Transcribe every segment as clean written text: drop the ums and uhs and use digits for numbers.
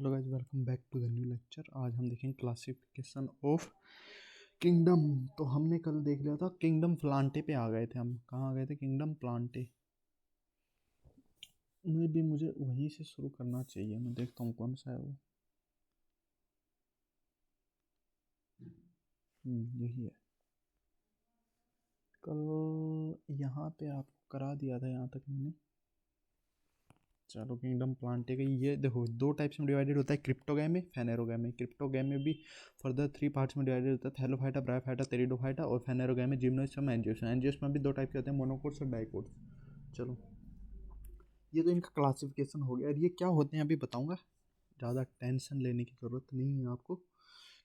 Hello guys, welcome back to the new lecture. आज हम देखेंगे क्लासिफिकेशन ऑफ किंगडम। तो हमने कल देख लिया था किंगडम प्लांटे पे आ गए थे। हम कहाँ आ गए थे? किंगडम प्लांटे में भी मुझे वहीं से शुरू करना चाहिए। मैं देखता हूँ कौन सा है वो। यही है। कल यहाँ पे आपको करा दिया था, यहाँ तक मैंने। चलो, किंगडम प्लांटे का ये देखो, दो टाइप्स में डिवाइडेड होता है, क्रिप्टोगैमी, फेनेरोगैमी। क्रिप्टोगैमी भी फर्दर 3 पार्ट्स में डिवाइडेड होता है, थैलोफाइटा, ब्रायोफाइटा, टेरिडोफाइटा। और फेनेरोगैमी जिम्नोस्पर्म, एंजियोस्पर्म। एंजियोस्पर्म भी दो टाइप के होते हैं, मोनोकोट्स और डाइकोट्स। चलो, ये तो इनका क्लासिफिकेशन हो गया। और ये क्या होते हैं अभी बताऊंगा, ज़्यादा टेंशन लेने की ज़रूरत नहीं है आपको।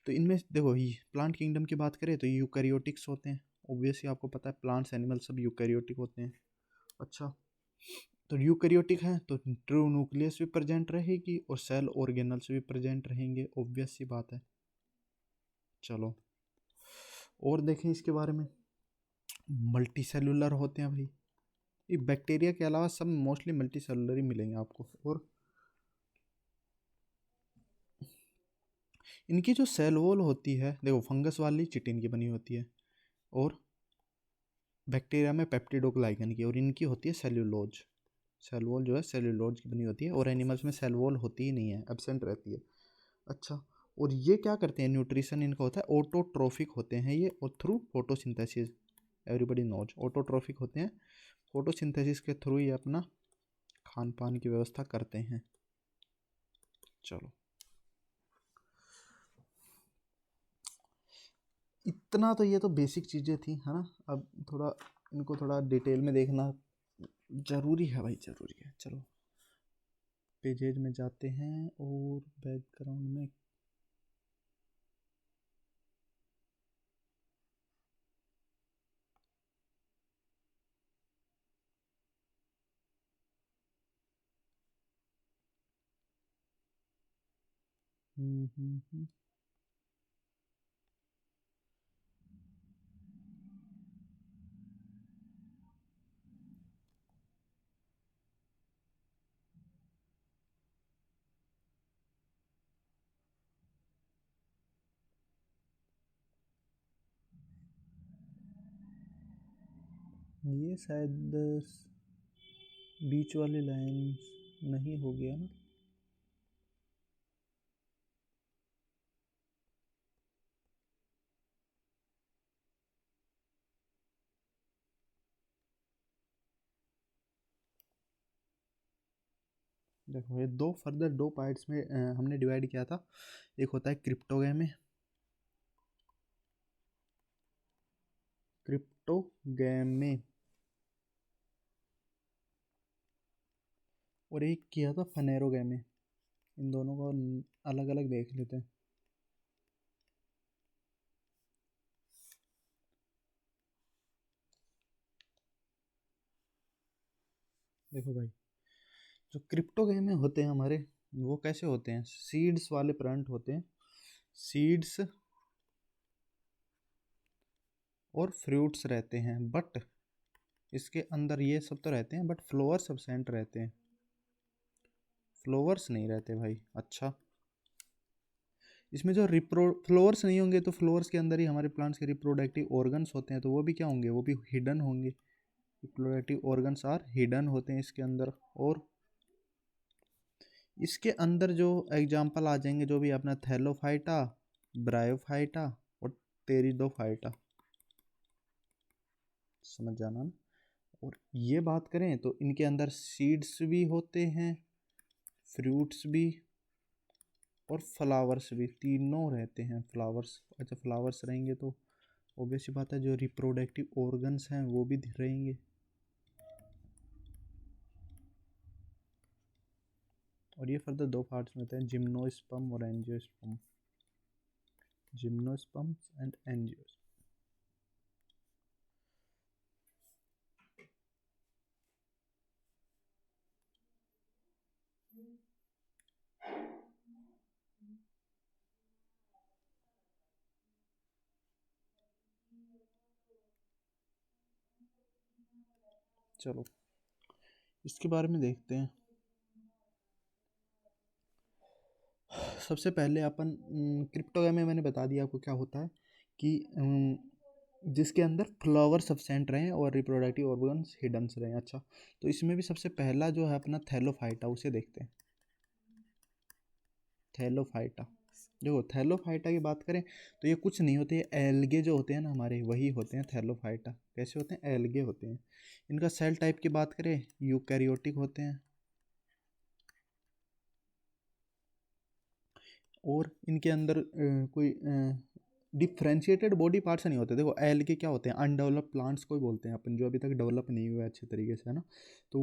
तो इनमें देखो, ये प्लांट किंगडम की बात करें तो यूकैरियोटिक्स होते हैं। ऑब्वियसली आपको पता है प्लांट्स एनिमल सब यूकैरियोटिक होते हैं। अच्छा, तो यूकैरियोटिक है तो ट्रू न्यूक्लियस भी प्रेजेंट रहेगी और सेल ऑर्गेनल्स भी प्रेजेंट रहेंगे, ऑब्वियस सी बात है। चलो और देखें इसके बारे में। मल्टी सेलुलर होते हैं भाई, ये बैक्टीरिया के अलावा सब मोस्टली मल्टी सेलुलर ही मिलेंगे आपको। और इनकी जो सेल वॉल होती है, देखो फंगस वाली चिटिन की बनी होती है, और बैक्टीरिया में पेप्टिडोग्लाइकन की, और इनकी होती है सेल्यूलोज। सेल वॉल जो है सेल्यूलोज की बनी होती है, और एनिमल्स में सेल वॉल होती ही नहीं है, एब्सेंट रहती है। अच्छा, और ये क्या करते हैं? न्यूट्रिशन इनका होता है, ऑटोट्रोफिक होते हैं ये, और through photosynthesis. Everybody knows autotrophic होते हैं, फोटोसिंथेसिस के थ्रू ये अपना खान पान की व्यवस्था करते हैं। चलो, इतना तो ये तो बेसिक चीज़ें थी, है ना। अब थोड़ा इनको थोड़ा डिटेल में देखना ज़रूरी है भाई, ज़रूरी है। चलो पेजेज में जाते हैं और बैकग्राउंड में हम्म। ये शायद बीच वाली लाइन नहीं हो गया ना। देखो, ये दो फर्दर दो पार्ट्स में हमने डिवाइड किया था। एक होता है क्रिप्टोगैमे, क्रिप्टोगैमे, और एक किया था फनेरोगैमे। इन दोनों को अलग अलग देख लेते हैं। देखो भाई, जो क्रिप्टोगैमे होते हैं हमारे, वो कैसे होते हैं? सीड्स वाले प्लांट होते हैं। सीड्स और फ्रूट्स रहते हैं, बट इसके अंदर ये सब तो रहते हैं, बट फ्लावर्स एब्सेंट रहते हैं। फ्लावर्स नहीं रहते भाई। अच्छा, इसमें जो फ्लावर्स नहीं होंगे तो फ्लावर्स के अंदर ही हमारे प्लांट्स के रिप्रोडक्टिव ऑर्गन्स होते हैं, तो वो भी क्या होंगे? वो भी हिडन होंगे। रिप्रोडक्टिव ऑर्गन्स आर हिडन होते हैं इसके अंदर। और इसके अंदर जो एग्जाम्पल आ जाएंगे, जो भी अपना थैलोफाइटा, ब्रायोफाइटा और टेरिडोफाइटा, समझ जाना ना। और ये बात करें तो इनके अंदर सीड्स भी होते हैं, फ्रूट्स भी, और फ्लावर्स भी, तीनों रहते हैं। फ्लावर्स, अच्छा फ्लावर्स रहेंगे तो ऑब्वियस बात है जो रिप्रोडक्टिव ऑर्गन्स हैं वो भी रहेंगे। और ये फर्दर दो पार्ट्स में होते हैं, जिम्नोस्पर्म और एंजियोस्पर्म। Gymnosperm and angiosperm. चलो इसके बारे में देखते हैं। सबसे पहले अपन क्रिप्टोगामी मैंने बता दिया आपको क्या होता है कि जिसके अंदर फ्लावर सब्सेंट रहें और रिप्रोडक्टिव ऑर्गन्स हिडन्स रहें। अच्छा, तो इसमें भी सबसे पहला जो है अपना थैलोफाइटा, उसे देखते हैं। थैलोफाइटा, देखो थैलोफाइटा की बात करें तो ये कुछ नहीं होते, एल्गे जो होते हैं ना हमारे, वही होते हैं थैलोफाइटा। कैसे होते हैं? एल्गे होते हैं। इनका सेल टाइप की बात करें, यूकैरियोटिक होते हैं, और इनके अंदर कोई डिफ्रेंशिएटेड बॉडी पार्ट्स नहीं होते। देखो एल्गे क्या होते हैं? अनडेवलप्ड प्लांट्स को ही बोलते हैं अपन, जो अभी तक डेवलप नहीं हुए अच्छे तरीके से, है ना। तो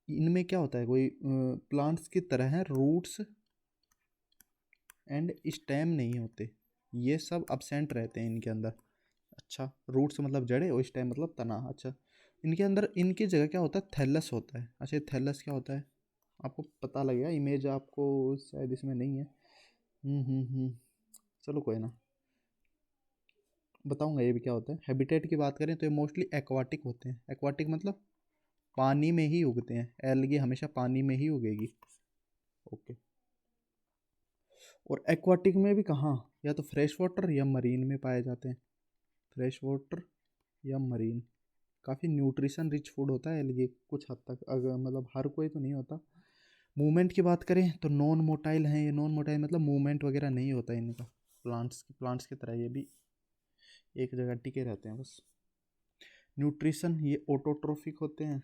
इनमें क्या होता है, कोई प्लांट्स की तरह है, रूट्स एंड स्टेम नहीं होते, ये सब अब्सेंट रहते हैं इनके अंदर। अच्छा, रूट्स मतलब जड़े और स्टेम मतलब तना। अच्छा, इनके अंदर इनकी जगह क्या होता है? थैलस होता है। अच्छा, थैलस क्या होता है आपको पता लगेगा, इमेज आपको शायद इसमें नहीं है। चलो कोई ना, बताऊंगा ये भी क्या होता है। हैबिटेट की बात करें तो ये मोस्टली एक्वाटिक होते हैं। एक्वाटिक मतलब पानी में ही उगते हैं, एल्गी हमेशा पानी में ही उगेगी। ओके, और एक्वाटिक में भी कहाँ, या तो फ्रेश वाटर या मरीन में पाए जाते हैं। फ्रेश वाटर या मरीन। काफ़ी न्यूट्रिशन रिच फूड होता है एल्गी कुछ हद तक, अगर मतलब हर कोई तो नहीं होता। मूवमेंट की बात करें तो नॉन मोटाइल हैं ये। नॉन मोटाइल मतलब मूवमेंट वगैरह नहीं होता इनका, प्लांट्स की तरह ये भी एक जगह टिके रहते हैं बस। न्यूट्रिशन, ये ऑटोट्रोफिक होते हैं।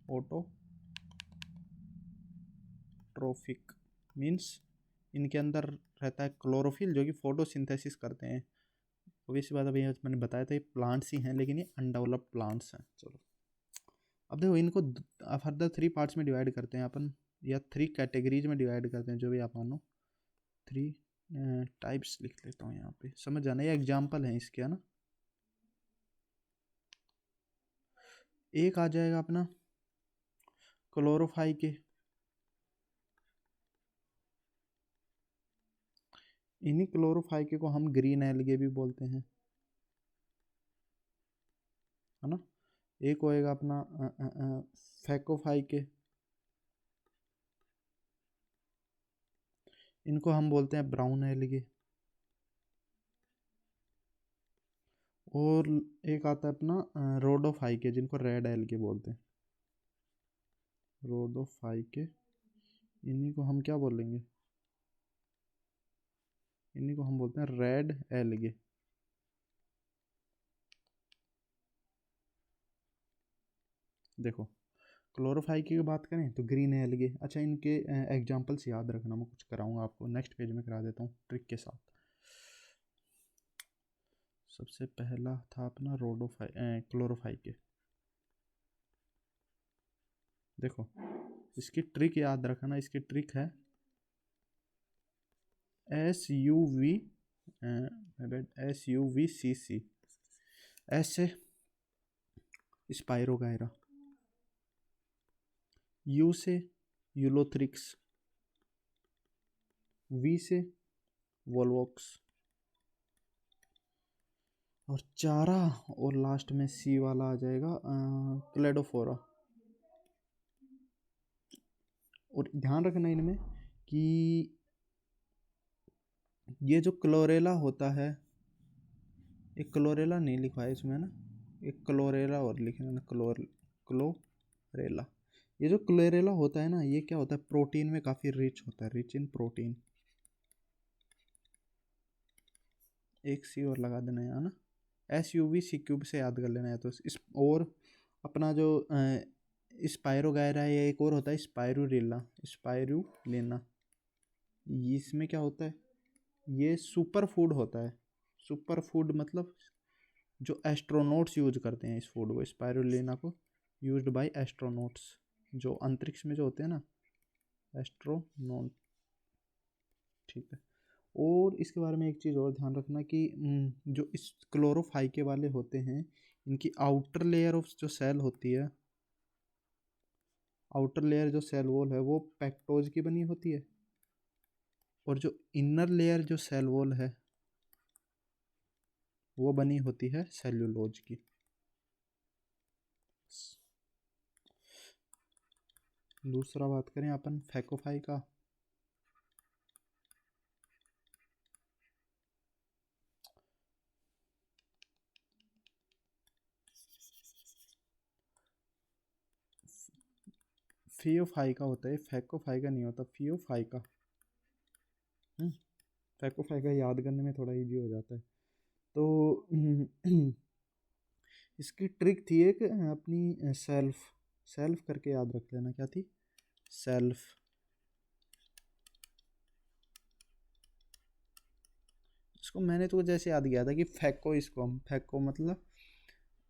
ऑटोट्रोफिक मीन्स इनके अंदर रहता है क्लोरोफिल, जो कि फोटोसिंथेसिस करते हैं। obvious सी बात, अभी मैंने बताया था ये प्लांट्स ही हैं, लेकिन ये अनडेवलप्ड प्लांट्स हैं। चलो अब देखो इनको फर्दर 3 पार्ट्स में डिवाइड करते हैं अपन, या 3 कैटेगरीज में डिवाइड करते हैं, जो भी आप मानो। 3 टाइप्स लिख लेता हूँ यहाँ पे, समझ जाना, ये एग्जाम्पल है इसके, है ना। एक आ जाएगा अपना क्लोरोफाइके, इन्हीं क्लोरोफाइके को हम ग्रीन एल्गे भी बोलते हैं, है ना। एक होएगा अपना फैकोफाइके, इनको हम बोलते हैं ब्राउन एल्गे। और एक आता है अपना रोडोफाइके, जिनको रेड एल्गे बोलते हैं। रोडोफाइके, इन्हीं को हम क्या बोलेंगे? इन्हीं को हम बोलते हैं रेड एल्गे। देखो क्लोरोफाइकी की बात करें तो ग्रीन एल्गे। अच्छा, इनके एग्जांपल्स याद रखना, मैं कुछ कराऊंगा आपको नेक्स्ट पेज में, करा देता हूँ ट्रिक के साथ। सबसे पहला था अपना क्लोरोफाइके। देखो इसकी ट्रिक याद रखना, इसकी ट्रिक है SUVCC। एस से स्पाइरोगायरा, यू से यूलोथ्रिक्स, वी से वोल्वोक्स, और चारा, और लास्ट में सी वाला आ जाएगा क्लेडोफोरा। और ध्यान रखना इनमें कि ये जो क्लोरेला होता है, एक क्लोरेला नहीं लिखा है इसमें ना, एक क्लोरेला और लिखना ना, क्लोरेला। ये जो क्लोरेला होता है ना, ये क्या होता है, प्रोटीन में काफ़ी रिच होता है, रिच इन प्रोटीन। एक सी और लगा देना यहाँ ना, SUVC से याद कर लेना है तो इस। और अपना जो स्पायरोगायरा है, एक और होता है स्पायरुलिना, स्पायरुलिना। इसमें क्या होता है, ये सुपर फूड होता है। सुपर फूड मतलब जो एस्ट्रोनॉट्स यूज करते हैं इस फूड को, स्पायरुलिना को, यूज्ड बाय एस्ट्रोनॉट्स, जो अंतरिक्ष में जो होते हैं ना, एस्ट्रोनॉट। ठीक है। और इसके बारे में एक चीज़ और ध्यान रखना कि जो इस क्लोरोफाइके वाले होते हैं, इनकी आउटर लेयर ऑफ जो सेल होती है, आउटर लेयर जो सेल वॉल है, वो पैक्टोज की बनी होती है, और जो इनर लेयर जो सेल वॉल है, वो बनी होती है सेल्यूलोज की। दूसरा बात करें अपन फैकोफाई का, फियोफाई का होता है, फैकोफाई का नहीं होता, फियोफाई का। फैकोफाई का याद करने में थोड़ा इजी हो जाता है। तो इसकी ट्रिक थी एक अपनी, सेल्फ सेल्फ करके याद रख लेना, क्या थी, सेल्फ। इसको मैंने तो जैसे याद किया था कि फेंको इसको, हम फेंको मतलब,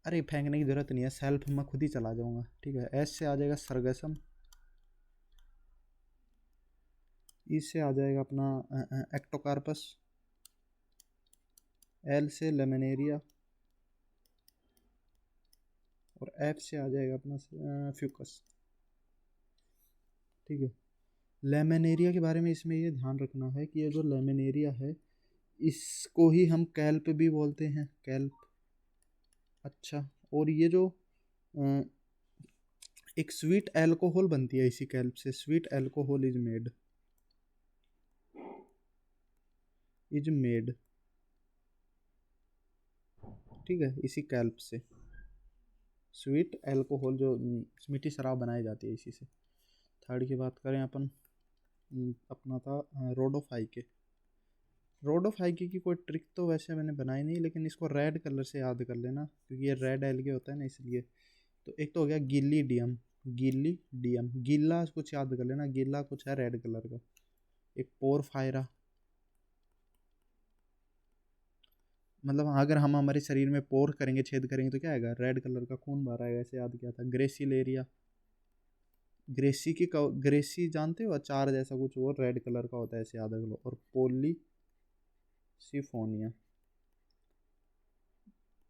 अरे फेंकने की जरूरत नहीं है, सेल्फ मैं खुद ही चला जाऊंगा, ठीक है। एस से आ जाएगा सरगसम, ई से आ जाएगा अपना एक्टोकार्पस, एल से लेमिनेरिया, और एफ से आ जाएगा अपना फ्यूकस, ठीक है। लेमिनेरिया के बारे में इसमें ये ध्यान रखना है कि ये जो लेमिनेरिया है, इसको ही हम कैल्प भी बोलते हैं, कैल्प। अच्छा, और ये जो अ, एक स्वीट एल्कोहल बनती है इसी कैल्प से, स्वीट एल्कोहल इज मेड, ठीक है, इसी कैल्प से स्वीट एल्कोहल, जो मीठी शराब बनाई जाती है इसी से। थर्ड की बात करें अपन, अपना था रोडोफाइके। रोडोफाइके की कोई ट्रिक तो वैसे मैंने बनाई नहीं, लेकिन इसको रेड कलर से याद कर लेना, क्योंकि ये रेड एल्गे होता है ना, इसलिए। तो एक तो हो गया गिल्लीडियम, गिल्लीडियम, गीला कुछ याद कर लेना, गीला कुछ है रेड कलर का। एक पोरफायरा, मतलब अगर हम हमारे शरीर में पोर करेंगे, छेद करेंगे, तो क्या आएगा, रेड कलर का खून बाहर आएगा, ऐसे याद किया था। ग्रेसिलेरिया, ग्रेसी जानते हो, अचार जैसा कुछ, वो रेड कलर का होता है, ऐसे याद कर लो। और पोलीसिफोनिया,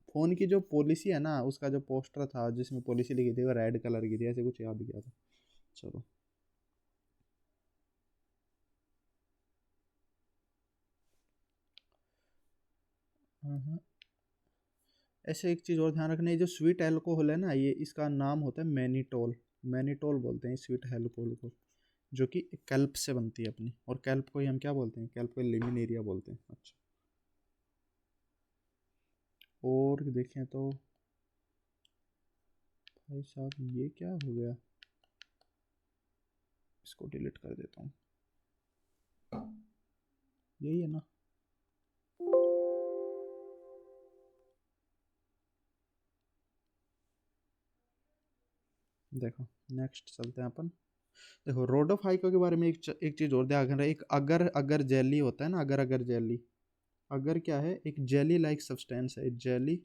फोन की जो पॉलिसी है ना, उसका जो पोस्टर था जिसमें पॉलिसी लिखी थी, वो रेड कलर की थी, ऐसे कुछ याद किया था। चलो, हाँ, ऐसे एक चीज़ और ध्यान रखना, ये जो स्वीट एल्कोहल है ना, ये इसका नाम होता है मैनिटोल, मैनिटोल बोलते हैं स्वीट एल्कोहल को, जो कि कैल्प से बनती है अपनी। और कैल्प को ही हम क्या बोलते हैं, कैल्प को लिमिनेरिया बोलते हैं। अच्छा, और देखें तो भाई साहब ये क्या हो गया, इसको डिलीट कर देता हूँ, यही है ना। देखो, नेक्स्ट चलते हैं अपन। देखो, रोडोफाइको के बारे में एक चीज़ और ध्यान रखना, एक अगर अगर जेली होता है ना, अगर अगर जेली, अगर क्या है, एक जेली लाइक सब्सटेंस है, जेली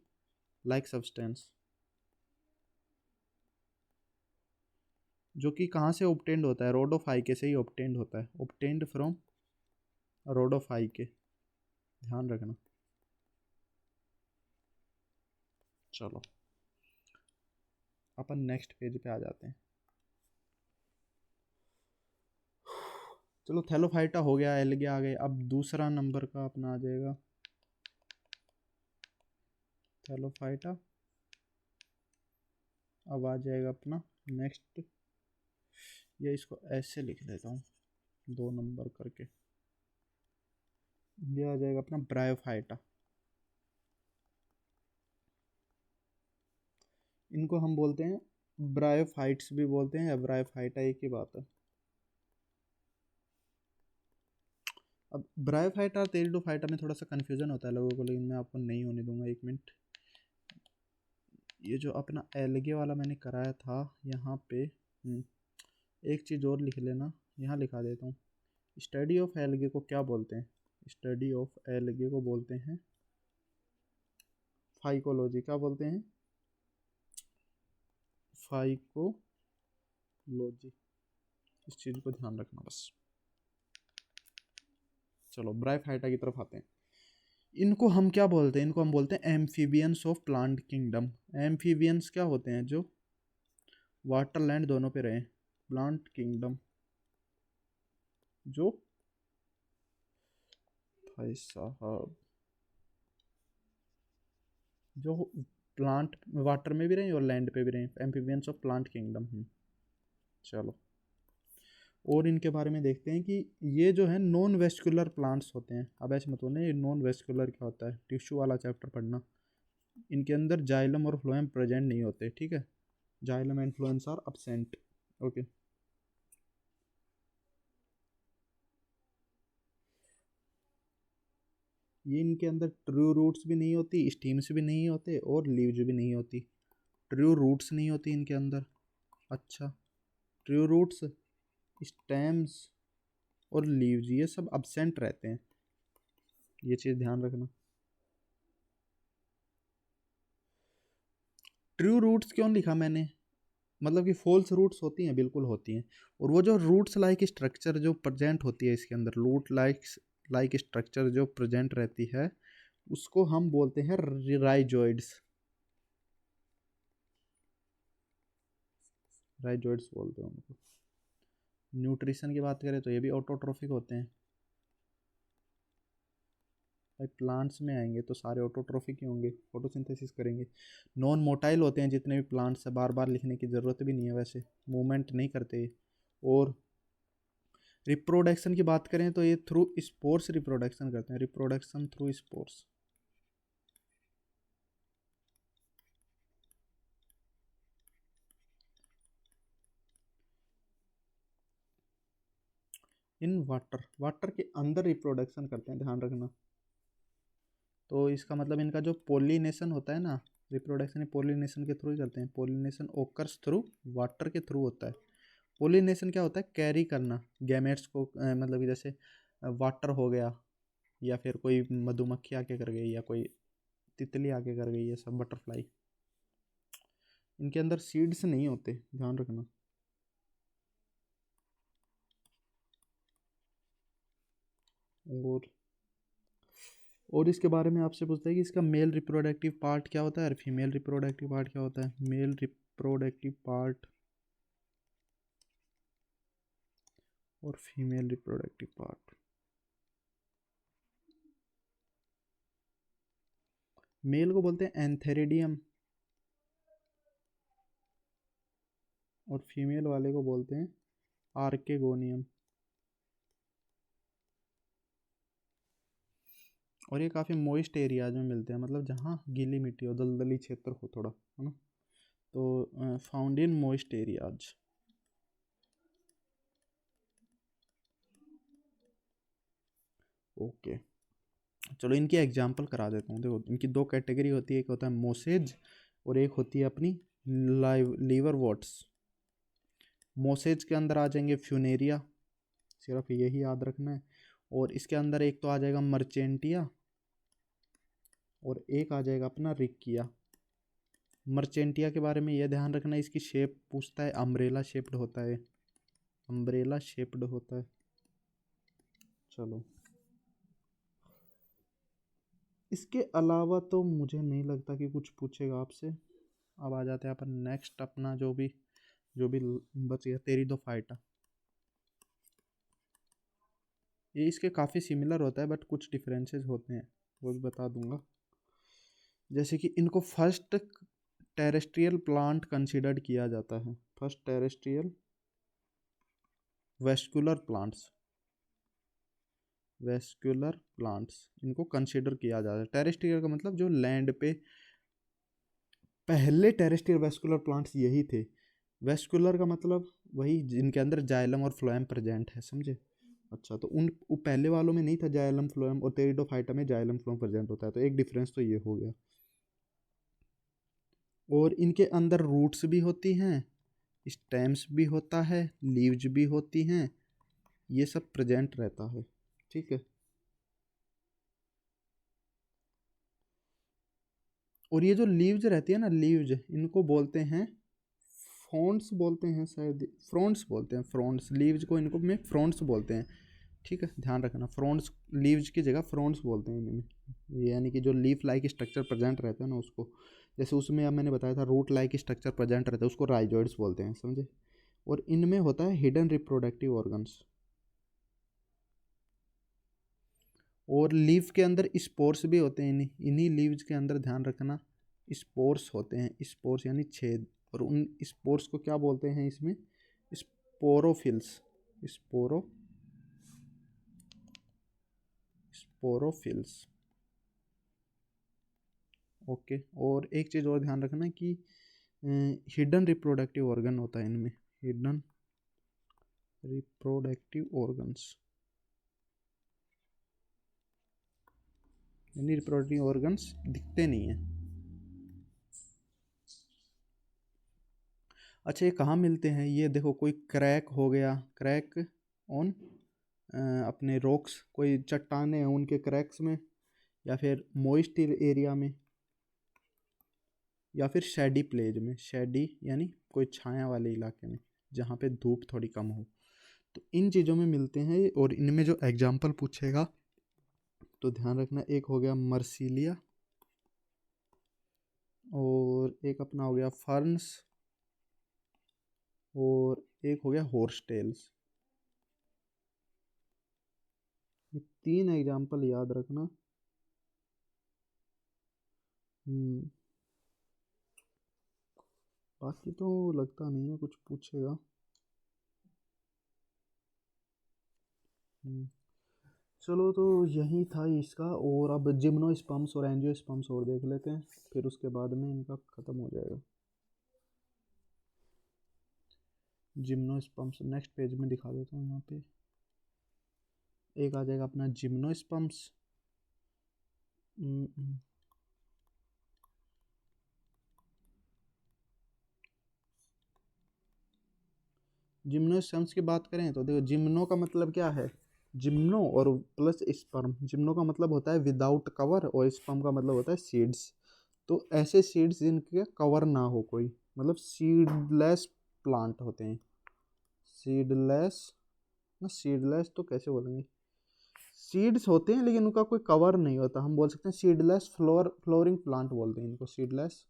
लाइक सब्सटेंस, जो कि कहाँ से ऑब्टेंड होता है, रोडोफाइके से ही ऑब्टेंड होता है, ऑब्टेंड फ्रॉम रोडोफाइके, ध्यान रखना। चलो, अपन नेक्स्ट पेज पे आ जाते हैं। चलो, थैलोफाइटा हो गया, एल्गे आ गए, अब दूसरा नंबर का अपना आ जाएगा थैलोफाइटा। अब आ जाएगा अपना नेक्स्ट, ये इसको ऐसे लिख देता हूँ, 2 नंबर करके। ये आ जाएगा अपना ब्रायोफाइटा। इनको हम बोलते हैं ब्रायोफाइट्स भी बोलते हैं, या ब्रायोफाइटा, एक ही बात है। अब ब्रायोफाइटा और टेरिडोफाइटा में थोड़ा सा कन्फ्यूजन होता है लोगों को, लेकिन मैं आपको नहीं होने दूंगा, 1 मिनट। ये जो अपना एलगे वाला मैंने कराया था यहाँ पे, एक चीज़ और लिख लेना, यहाँ लिखा देता हूँ। स्टडी ऑफ एलगे को क्या बोलते हैं, स्टडी ऑफ एलगे को बोलते हैं फाइकोलॉजी, क्या बोलते हैं, फाइकोलॉजी। इस चीज़ को ध्यान रखना बस। चलो, ब्रायोफाइटा की तरफ आते हैं। इनको हम क्या बोलते हैं, इनको हम बोलते हैं amphibians of plant kingdom. Amphibians क्या होते हैं, जो वाटर लैंड दोनों पे रहे, प्लांट किंगडम, जो भाई साहब, जो प्लांट वाटर में भी रहे और लैंड पे भी रहे, एम्फीबियंस ऑफ प्लांट किंगडम। चलो, और इनके बारे में देखते हैं कि ये जो है नॉन वेस्कुलर प्लांट्स होते हैं। अब ऐसे मत बोलना ये नॉन वेस्कुलर क्या होता है, टिश्यू वाला चैप्टर पढ़ना। इनके अंदर जाइलम और फ्लोएम प्रेजेंट नहीं होते, ठीक है, xylem and phloems are absent. Okay, ये इनके अंदर ट्रू रूट्स भी नहीं होती, स्टीम्स भी नहीं होते और लीव्स भी नहीं होती। ट्रू रूट्स नहीं होती इनके अंदर। अच्छा, ट्रू रूट्स, स्टेम्स और लीव्स ये सब अब्सेंट रहते हैं, ये चीज़ ध्यान रखना। ट्रू रूट्स क्यों लिखा मैंने, मतलब कि फॉल्स रूट्स होती हैं, बिल्कुल होती हैं। और वो जो रूट्स लाइक स्ट्रक्चर जो प्रेजेंट होती है इसके अंदर, रूट लाइक स्ट्रक्चर जो प्रेजेंट रहती है उसको हम बोलते हैं राइजोइड्स। राइजोइड्स बोलते हैं उनको। न्यूट्रिशन की बात करें तो ये भी ऑटोट्रोफिक होते हैं। भाई प्लांट्स में आएंगे तो सारे ऑटोट्रोफिक ही होंगे, फोटोसिंथेसिस करेंगे। नॉन मोटाइल होते हैं जितने भी प्लांट्स है, बार बार लिखने की ज़रूरत भी नहीं है, वैसे मूवमेंट नहीं करते। और रिप्रोडक्शन की बात करें तो ये थ्रू स्पोर्स रिप्रोडक्शन करते हैं, reproduction through spores. In water, water के अंदर रिप्रोडक्शन करते हैं, ध्यान रखना। तो इसका मतलब इनका जो पोलिनेशन होता है ना, रिप्रोडक्शन पोलिनेशन के थ्रू ही करते हैं। पोलिनेशन ओकर्स थ्रू वाटर के थ्रू होता है। पोलिनेशन क्या होता है, कैरी करना गैमेट्स को, मतलब कि जैसे वाटर हो गया, या फिर कोई मधुमक्खी आके कर गई, या कोई तितली आके कर गई, ये सब बटरफ्लाई। इनके अंदर सीड्स नहीं होते, ध्यान रखना। और इसके बारे में आपसे पूछता है कि इसका मेल रिप्रोडक्टिव पार्ट क्या होता है और फीमेल रिप्रोडक्टिव पार्ट क्या होता है। मेल रिप्रोडक्टिव पार्ट और फीमेल रिप्रोडक्टिव पार्ट। मेल को बोलते हैं एंथेरिडियम और फीमेल वाले को बोलते हैं आर्केगोनियम। और ये काफ़ी मॉइस्ट एरियाज में मिलते हैं, मतलब जहाँ गीली मिट्टी हो, दलदली क्षेत्र हो थोड़ा, है ना। तो found in moist areas. Okay, चलो इनकी एग्जांपल करा देता हूँ। देखो इनकी दो कैटेगरी होती है, एक होता है मोसेज और एक होती है अपनी लीवर वॉट्स। मोसेज के अंदर आ जाएंगे फ्यूनेरिया, सिर्फ यही याद रखना है। और इसके अंदर एक तो आ जाएगा मर्चेंटिया और एक आ जाएगा अपना रिक्किया। मर्चेंटिया के बारे में यह ध्यान रखना, इसकी शेप पूछता है, अम्ब्रेला शेप्ड होता है, अम्ब्रेला शेप्ड होता है। चलो इसके अलावा तो मुझे नहीं लगता कि कुछ पूछेगा आपसे। अब आ जाते हैं अपन नेक्स्ट अपना जो भी बच गया, टेरिडोफाइटा। ये इसके काफ़ी सिमिलर होता है बट कुछ डिफरेंसेस होते हैं, वो भी बता दूंगा। जैसे कि इनको फर्स्ट टेरेस्ट्रियल प्लांट कंसिडर्ड किया जाता है, first terrestrial vascular plants, vascular plants इनको कंसिडर किया जाता है। टेरेस्ट्रियल का मतलब जो लैंड पे पहले टेरेस्ट्रियल वेस्कुलर प्लांट्स यही थे। वेस्कुलर का मतलब वही जिनके अंदर जाइलम और फ्लोएम प्रेजेंट है, समझे। अच्छा, तो उन पहले वालों में नहीं था जाइलम फ्लोएम, और टेरिडोफाइटा में जाइलम फ्लोएम प्रेजेंट होता है, तो एक डिफरेंस तो ये हो गया। और इनके अंदर रूट्स भी होती हैं, स्टेम्स भी होता है, लीव्स भी होती हैं, ये सब प्रेजेंट रहता है, ठीक है। और ये जो लीव्स रहती है ना, लीव्स इनको बोलते हैं फ्रॉन्ट्स, बोलते हैं शायद, फ्रॉन्ट्स बोलते हैं, फ्रॉन्ट्स लीव्स को इनको में फ्रॉन्ट्स बोलते हैं, ठीक है, ध्यान रखना। फ्रॉन्ट्स लीव्स की जगह फ्रॉन्ट्स बोलते हैं इनमें, यानी कि जो लीफ लाइक स्ट्रक्चर प्रेजेंट रहता है ना उसको, जैसे उसमें अब मैंने बताया था रूट लाइक स्ट्रक्चर प्रेजेंट रहता है उसको राइजोइड्स बोलते हैं, समझे। और इनमें होता है हिडन रिप्रोडक्टिव ऑर्गन्स। और लीफ के अंदर स्पोर्स भी होते हैं, इन्हीं लीव्स के अंदर ध्यान रखना स्पोर्स होते हैं, स्पोर्स यानी छेद। और उन स्पोर्स को क्या बोलते हैं इसमें, स्पोरोफिल्स। स्पोरोफिल्स। ओके, और एक चीज़ और ध्यान रखना कि हिडन रिप्रोडक्टिव ऑर्गन होता है इनमें, हिडन रिप्रोडक्टिव ऑर्गन्स, यानी रिप्रोडक्टिव ऑर्गन्स दिखते नहीं हैं। अच्छा, ये कहाँ मिलते हैं? ये देखो, कोई क्रैक हो गया, क्रैक ऑन अपने रॉक्स, कोई चट्टाने हैं उनके क्रैक्स में, या फिर मॉइस्ट एरिया में, या फिर शेडी प्लेज में। शेडी यानी कोई छाया वाले इलाके में जहाँ पे धूप थोड़ी कम हो, तो इन चीज़ों में मिलते हैं ये। और इनमें जो एग्जाम्पल पूछेगा तो ध्यान रखना, एक हो गया मर्सिलिया, और एक अपना हो गया फर्न्स, और एक हो गया हॉर्सटेल्स। ये 3 एग्जाम्पल याद रखना। बाकी तो लगता नहीं है कुछ पूछेगा। चलो, तो यही था इसका। और अब जिम्नोस्पर्म्स और एंजियोस्पर्म्स और देख लेते हैं, फिर उसके बाद में इनका ख़त्म हो जाएगा। जिम्नोस्पर्म्स नेक्स्ट पेज में दिखा देता हूँ। यहाँ पे एक आ जाएगा अपना जिम्नोस्पर्म्स। जिम्नोस्पर्म्स की बात करें तो देखो, जिम्नो का मतलब क्या है? जिम्नो और प्लस स्पर्म। जिम्नो का मतलब होता है विदाउट कवर, और स्पर्म का मतलब होता है सीड्स। तो ऐसे सीड्स जिनके कवर ना हो कोई, मतलब सीडलेस प्लांट होते हैं। सीडलेस ना, सीडलेस तो कैसे बोलेंगे, सीड्स होते हैं लेकिन उनका कोई कवर नहीं होता, हम बोल सकते हैं सीडलेस फ्लोरिंग प्लांट बोलते हैं इनको, सीडलेस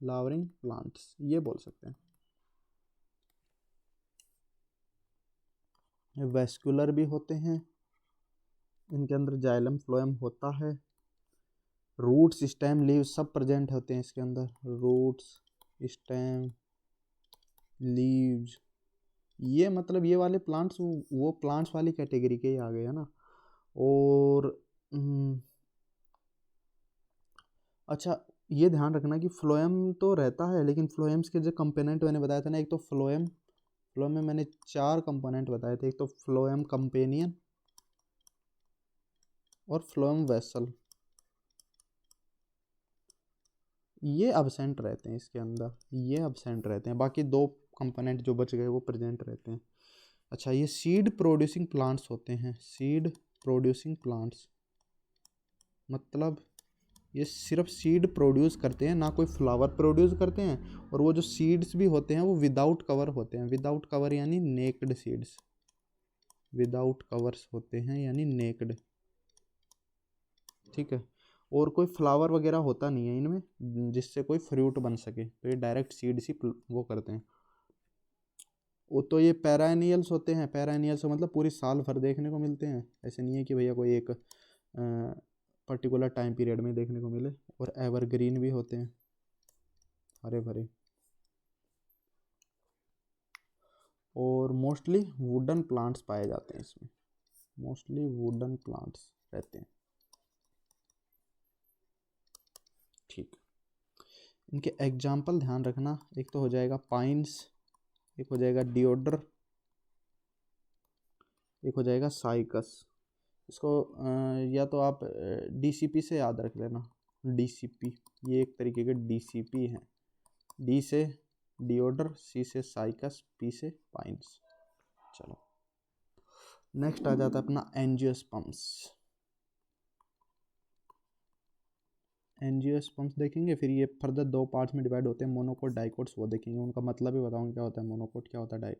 फ्लावरिंग प्लांट्स ये बोल सकते हैं। वेस्कुलर भी होते हैं, इनके अंदर जाइलम फ्लोएम होता है। रूट्स, स्टेम, लीव्स सब प्रेजेंट होते हैं इसके अंदर। रूट्स, स्टेम, लीव्स, ये मतलब ये वाले प्लांट्स वो प्लांट्स वाली कैटेगरी के ही आ गए है ना। और अच्छा, ये ध्यान रखना कि फ्लोएम तो रहता है, लेकिन फ्लोएम्स के जो कंपोनेंट मैंने बताया था ना, एक तो फ्लोएम में मैंने 4 कंपोनेंट बताए थे। एक तो फ्लोएम कंपेनियन और फ्लोएम वेसल, ये अब्सेंट रहते हैं इसके अंदर, ये अब्सेंट रहते हैं। बाकी 2 कंपोनेंट जो बच गए वो प्रेजेंट रहते हैं। अच्छा, ये सीड प्रोड्यूसिंग प्लांट्स होते हैं। सीड प्रोड्यूसिंग प्लांट्स मतलब ये सिर्फ सीड प्रोड्यूस करते हैं, ना कोई फ्लावर प्रोड्यूस करते हैं। और वो जो सीड्स भी होते हैं वो विदाउट कवर होते हैं। विदाउट कवर यानी नेक्ड सीड्स, विदाउट कवर्स होते हैं यानी नेक्ड, ठीक है। और कोई फ्लावर वगैरह होता नहीं है इनमें जिससे कोई फ्रूट बन सके, तो ये डायरेक्ट सीड ही वो करते हैं। वो तो ये पैरानियल्स होते हैं। पैरानियल्स मतलब पूरी साल भर देखने को मिलते हैं, ऐसे नहीं है कि भैया कोई एक पर्टिकुलर टाइम पीरियड में देखने को मिले। और एवरग्रीन भी होते हैं, हरे भरे। और मोस्टली वुडन प्लांट्स पाए जाते हैं इसमें, मोस्टली वुडन प्लांट्स रहते हैं, ठीक। इनके एग्जाम्पल ध्यान रखना, एक तो हो जाएगा पाइन्स, एक हो जाएगा डिओडर, एक हो जाएगा साइकस। इसको या तो आप डीसीपी से याद रख लेना। डीसीपी ये एक तरीके के डीसीपी हैं। डी से डिओडर, सी से साइकस, पी से पाइन्स। चलो, नेक्स्ट आ जाता है अपना एंजियोस्पर्म्स। एंजियोस्पर्म्स देखेंगे, फिर ये फर्दर 2 पार्ट्स में डिवाइड होते हैं, मोनोकोट, डाइकोट्स, वो देखेंगे। उनका मतलब भी बताऊंगा क्या होता है मोनोकोट, क्या होता है डाइ।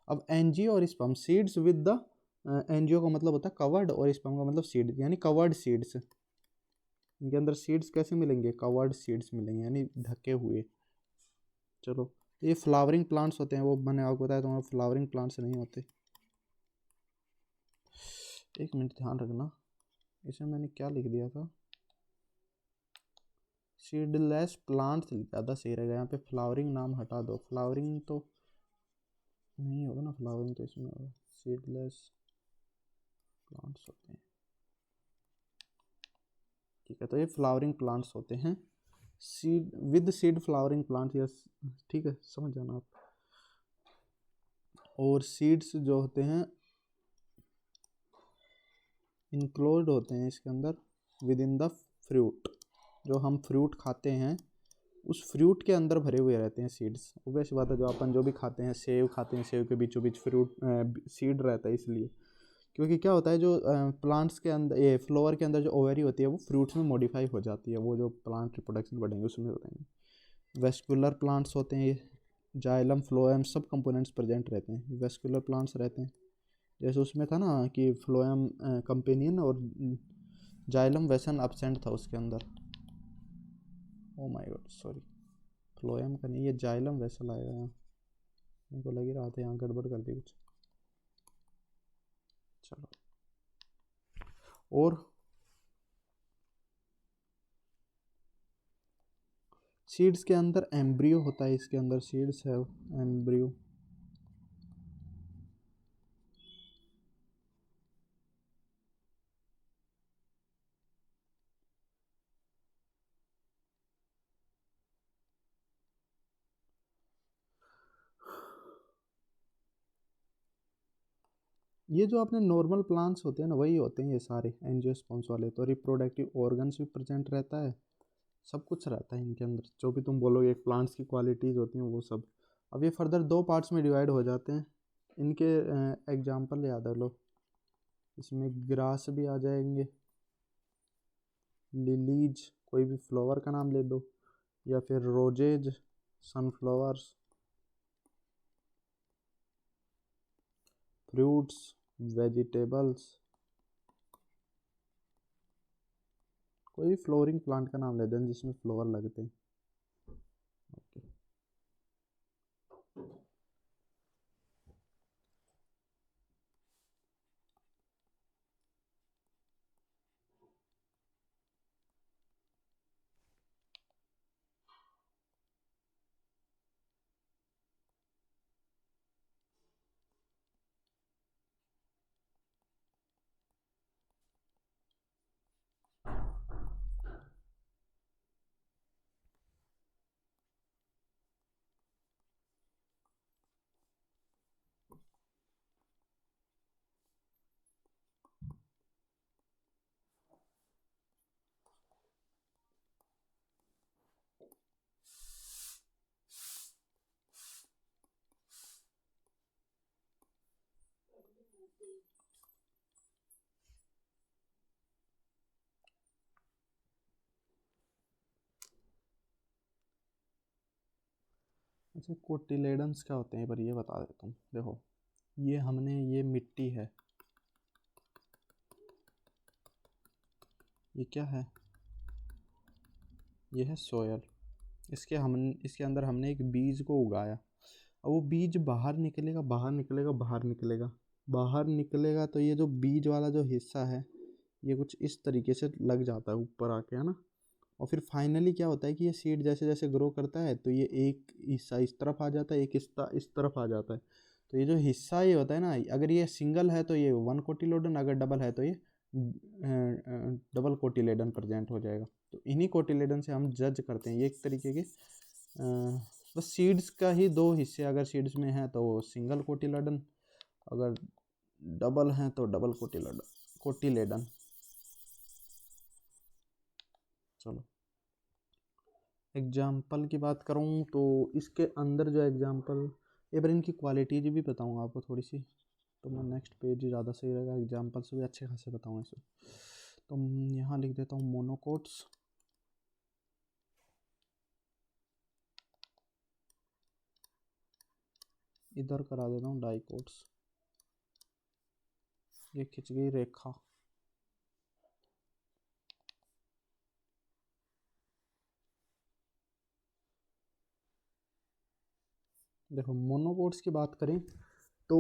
अब एंजियो और sperm, seeds with the angio का मतलब होता है कवर्ड, और स्पर्म का मतलब सीड यानी कवर्ड सीड्स। इनके अंदर सीड्स कैसे मिलेंगे? कवर्ड सीड्स मिलेंगे, यानी ढके हुए। चलो, ये फ्लावरिंग प्लांट्स होते हैं, वो मैंने आपको बताया तो फ्लावरिंग प्लांट्स नहीं होते। एक मिनट ध्यान रखना, इसमें मैंने क्या लिख दिया था, सीडलेस प्लांट्स ज़्यादा सही रहेगा। यहाँ पे फ्लावरिंग नाम हटा दो, फ्लावरिंग तो नहीं होगा ना फ्लावरिंग, तो इसमें होगा सीडलेस प्लांट्स होते हैं। ठीक है, तो ये फ्लावरिंग प्लांट्स होते हैं, seed with seed flowering plants, yes. ठीक है, समझ जाना आप। और सीड्स जो होते हैं इंक्लोड होते हैं इसके अंदर विद इन द फ्रूट। जो हम फ्रूट खाते हैं उस फ्रूट के अंदर भरे हुए रहते हैं सीड्स। वैसी बात है, जो अपन जो भी खाते हैं, सेब खाते हैं, सेब के बीचों बीच फ्रूट सीड रहता है, इसलिए क्योंकि क्या होता है जो प्लांट्स के अंदर, ये फ्लावर के अंदर जो ओवरी होती है वो फ्रूट्स में मॉडिफाई हो जाती है, वो जो प्लांट रिप्रोडक्शन बढ़ेंगे उसमें होते वेस्कुलर प्लांट्स होते हैं ये, जाइलम फ्लोएम सब कंपोनेंट्स प्रेजेंट रहते हैं, वेस्कुलर प्लांट्स रहते हैं। जैसे उसमें था ना कि फ्लोएम कंपेनियन और जाइलम वेसन एब्सेंट था उसके अंदर। Oh my God sorry, phloem का नहीं, ये जाइलम वेसल आएगा यहाँ, मेरे को लग ही रहा था यहाँ गड़बड़ कर दी कुछ। चलो, और सीड्स के अंदर एम्ब्रियो होता है, इसके अंदर सीड्स है एम्ब्रियो। ये जो अपने नॉर्मल प्लांट्स होते हैं ना वही होते हैं ये सारे एंजियोस्पर्म्स वाले। तो रिप्रोडक्टिव ऑर्गन्स भी प्रेजेंट रहता है, सब कुछ रहता है इनके अंदर, जो भी तुम बोलोगे एक प्लांट्स की क्वालिटीज़ होती हैं वो सब। अब ये फर्दर दो पार्ट्स में डिवाइड हो जाते हैं। इनके एग्जांपल याद है लो, इसमें ग्रास भी आ जाएंगे, लिलीज कोई भी फ्लावर का नाम ले दो, या फिर रोजेज, सनफ्लावर्स, फ्रूट्स, वेजिटेबल्स, कोई भी फ्लोरिंग प्लांट का नाम ले दें जिसमें फ्लावर लगते हैं। ओके, अच्छा कोटिलेडन्स क्या होते हैं पर ये बता देता हूँ। देखो, ये हमने, ये मिट्टी है, ये क्या है, ये है सोयल। इसके अंदर हमने एक बीज को उगाया। अब वो बीज बाहर निकलेगा, बाहर निकलेगा, बाहर निकलेगा, बाहर निकलेगा, तो ये जो बीज वाला जो हिस्सा है ये कुछ इस तरीके से लग जाता है ऊपर आके, है ना। और फिर फाइनली क्या होता है कि ये सीड जैसे जैसे ग्रो करता है तो ये एक हिस्सा इस तरफ आ जाता है, एक हिस्सा इस तरफ आ जाता है। तो ये जो हिस्सा ये होता है ना, अगर ये सिंगल है तो ये वन कोटिलेडन, अगर डबल है तो ये डबल कोटिलेडन प्रेजेंट हो जाएगा। तो इन्हीं कोटिलेडन से हम जज करते हैं ये एक तरीके के बस सीड्स का ही दो हिस्से, अगर सीड्स में है तो सिंगल कोटिलेडन, अगर डबल है तो डबल कोटिलेडन। चलो, एग्जाम्पल की बात करूँ तो इसके अंदर जो एग्जाम्पल, एक बार इनकी क्वालिटीज भी बताऊँगा आपको थोड़ी सी, तो मैं नेक्स्ट पेज ज़्यादा सही रहेगा, एग्जाम्पल्स भी अच्छे खासे बताऊँ इसे। तो यहाँ लिख देता हूँ मोनोकोट्स, इधर करा देता हूँ डाइकोट्स, ये खिंच गई रेखा। देखो मोनोकोट्स की बात करें तो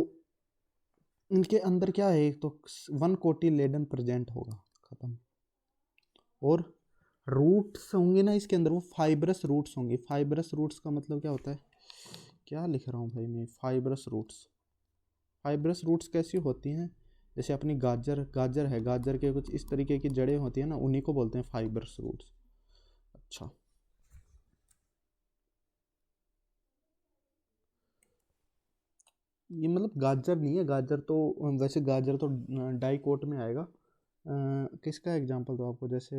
इनके अंदर क्या है, एक तो वन कोटिलेडन प्रेजेंट होगा, खत्म। और रूट्स होंगे ना इसके अंदर, वो फाइब्रस रूट्स होंगे। फाइब्रस रूट्स का मतलब क्या होता है क्या लिख रहा हूँ भाई मैं, फाइब्रस रूट्स। फाइब्रस रूट्स कैसी होती हैं, जैसे अपनी गाजर, गाजर है, गाजर के कुछ इस तरीके की जड़ें होती हैं ना, उन्हीं को बोलते हैं फाइब्रस रूट्स। अच्छा, ये मतलब गाजर नहीं है, गाजर तो वैसे गाजर तो डाइकोट में आएगा। किसका एग्जांपल दो आपको, जैसे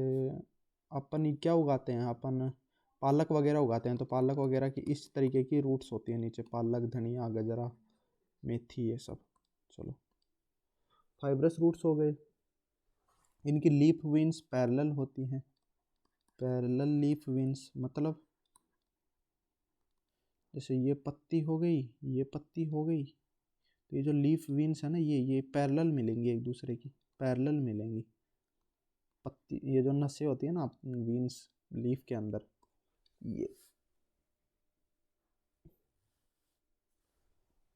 अपन क्या उगाते हैं, अपन पालक वगैरह उगाते हैं, तो पालक वगैरह की इस तरीके की रूट्स होती हैं नीचे, पालक, धनिया, गजरा, मेथी, ये सब। चलो, फाइब्रस रूट्स हो गए। इनकी लीफ वेन्स पैरेलल होती हैं। पैरेलल लीफ वेन्स मतलब जैसे ये पत्ती हो गई, ये पत्ती हो गई, तो ये जो लीफ वेन्स है ना, ये पैरेलल मिलेंगी एक दूसरे की, पैरेलल मिलेंगी। पत्ती, ये जो नसें होती है ना वेन्स लीफ के अंदर, ये।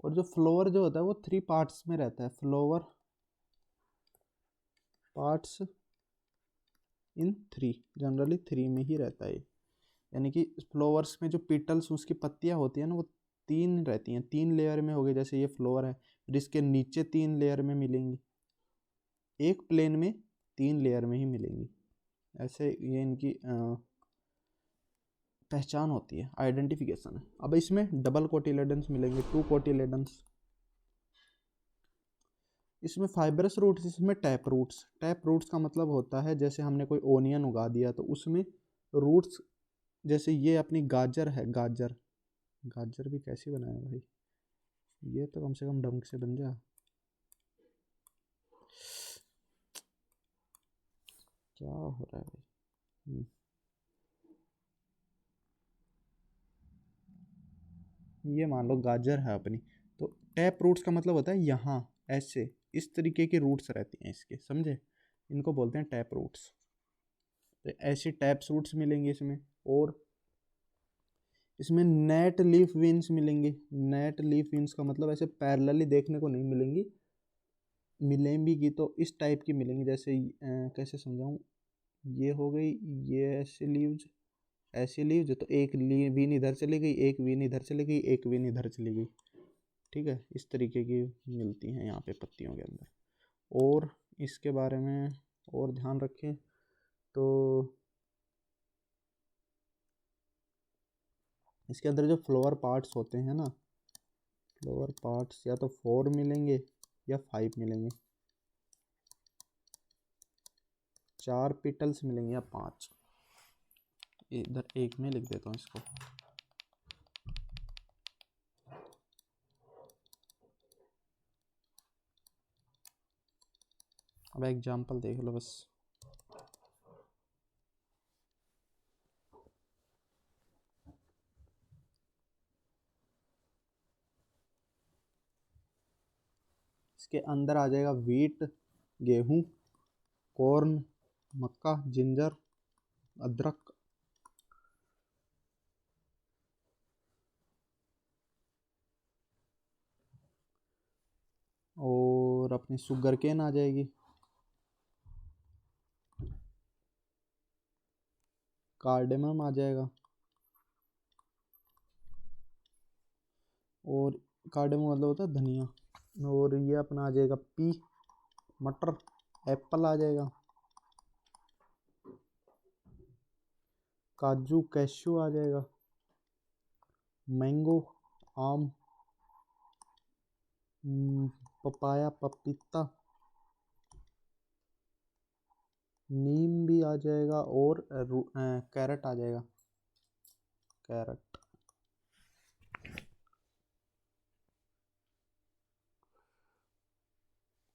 और जो फ्लावर जो होता है वो 3 पार्ट्स में रहता है, फ्लावर पार्ट्स इन 3, जनरली 3 में ही रहता है। यानी कि फ्लावर्स में जो पेटल्स, उसकी पत्तियां होती है ना, वो 3 रहती हैं, 3 लेयर में हो गई। जैसे ये फ्लावर है, फिर इसके नीचे 3 लेयर में मिलेंगी, एक प्लेन में 3 लेयर में ही मिलेंगी। ऐसे ये इनकी पहचान होती है, आइडेंटिफिकेशन है। अब इसमें डबल कोटिलेडन्स मिलेंगे, 2 कोटिलेडन्स। इसमें फाइब्रस रूट्स, इसमें टैप रूट्स। टैप रूट्स का मतलब होता है जैसे हमने कोई ओनियन उगा दिया तो उसमें रूट्स, जैसे ये अपनी गाजर है, गाजर, गाजर भी कैसी बनाया भाई, ये तो कम से कम ढंग से बन जा। क्या हो रहा है भाई। ये मान लो गाजर है अपनी, तो टैप रूट्स का मतलब होता है यहाँ ऐसे इस तरीके की रूट्स रहती हैं इसके, समझे, इनको बोलते हैं टैप रूट्स। तो ऐसी टैप रूट्स मिलेंगे इसमें। और इसमें नेट लीफ वेन्स मिलेंगे। नेट लीफ वेन्स का मतलब ऐसे पैरेलली देखने को नहीं मिलेंगी, मिलेंगी तो इस टाइप की मिलेंगी, जैसे कैसे समझाऊँ, ये हो गई, ये ऐसे लीव्स, ऐसी लीव्स, तो एक वीन इधर चली गई, एक वीन इधर चली गई, एक वीन इधर चली गई, ठीक है, इस तरीके की मिलती हैं यहाँ पे पत्तियों के अंदर। और इसके बारे में और ध्यान रखें तो इसके अंदर जो फ्लावर पार्ट्स होते हैं ना, फ्लावर पार्ट्स या तो 4 मिलेंगे या 5 मिलेंगे, 4 पेटल्स मिलेंगे या 5। इधर एक में लिख देता हूँ इसको। अब एग्जाम्पल देख लो बस। इसके अंदर आ जाएगा वीट, गेहूं, कॉर्न, मक्का, जिंजर, अदरक, और अपनी शुगर केन आ जाएगी, कार्डेमम आ जाएगा, और कार्डेमम मतलब होता है धनिया, और ये अपना आ जाएगा पी, मटर, एप्पल आ जाएगा, काजू कैश्यू आ जाएगा, मैंगो, आम, पपाया, पपीता, नीम भी आ जाएगा, और कैरेट आ जाएगा, कैरेट।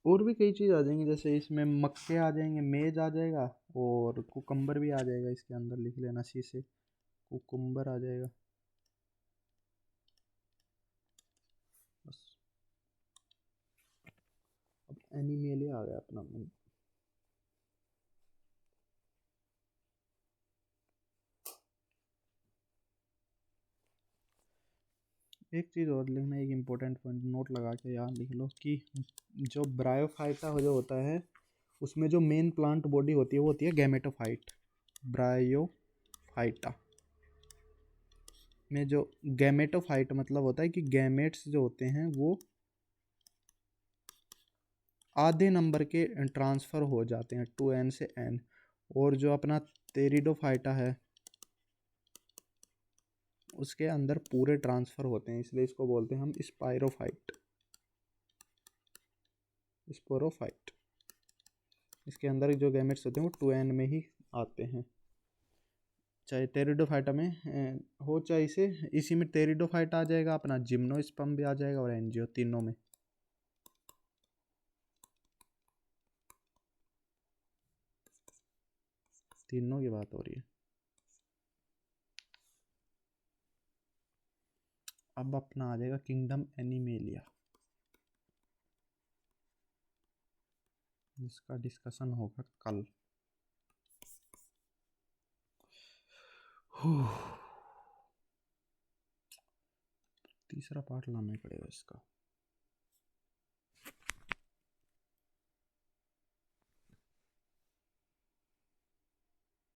और भी कई चीज़ आ जाएंगी, जैसे इसमें मक्के आ जाएंगे, मेज आ जाएगा, और कुकम्बर भी आ जाएगा, इसके अंदर लिख लेना सी से, कुकम्बर आ जाएगा बस। अब एनिमेलिया आ गया अपना। एक चीज़ और लिखना, एक इम्पोर्टेंट पॉइंट नोट लगा के याद लिख लो कि जो ब्रायोफाइटा जो होता है उसमें जो मेन प्लांट बॉडी होती है वो होती है गैमेटोफाइट, ब्रायोफाइटा। में जो गैमेटोफाइट मतलब होता है कि गैमेट्स जो होते हैं वो आधे नंबर के ट्रांसफ़र हो जाते हैं 2n से n, और जो अपना टेरिडोफाइटा है उसके अंदर पूरे ट्रांसफ़र होते हैं, इसलिए इसको बोलते हैं हम स्पाइरोफाइट, स्पोरोफाइट। इसके अंदर जो गैमेट्स होते हैं वो 2n में ही आते हैं, चाहे टेरिडोफाइटा में हो चाहे इसी में टेरिडोफाइट आ जाएगा, अपना जिम्नोस्पर्म भी आ जाएगा और एंजियो, तीनों में। तीनों की बात हो रही है। अब अपना आ जाएगा किंगडम एनिमेलिया, जिसका डिस्कशन होगा कल। तीसरा पार्ट लाना पड़ेगा इसका।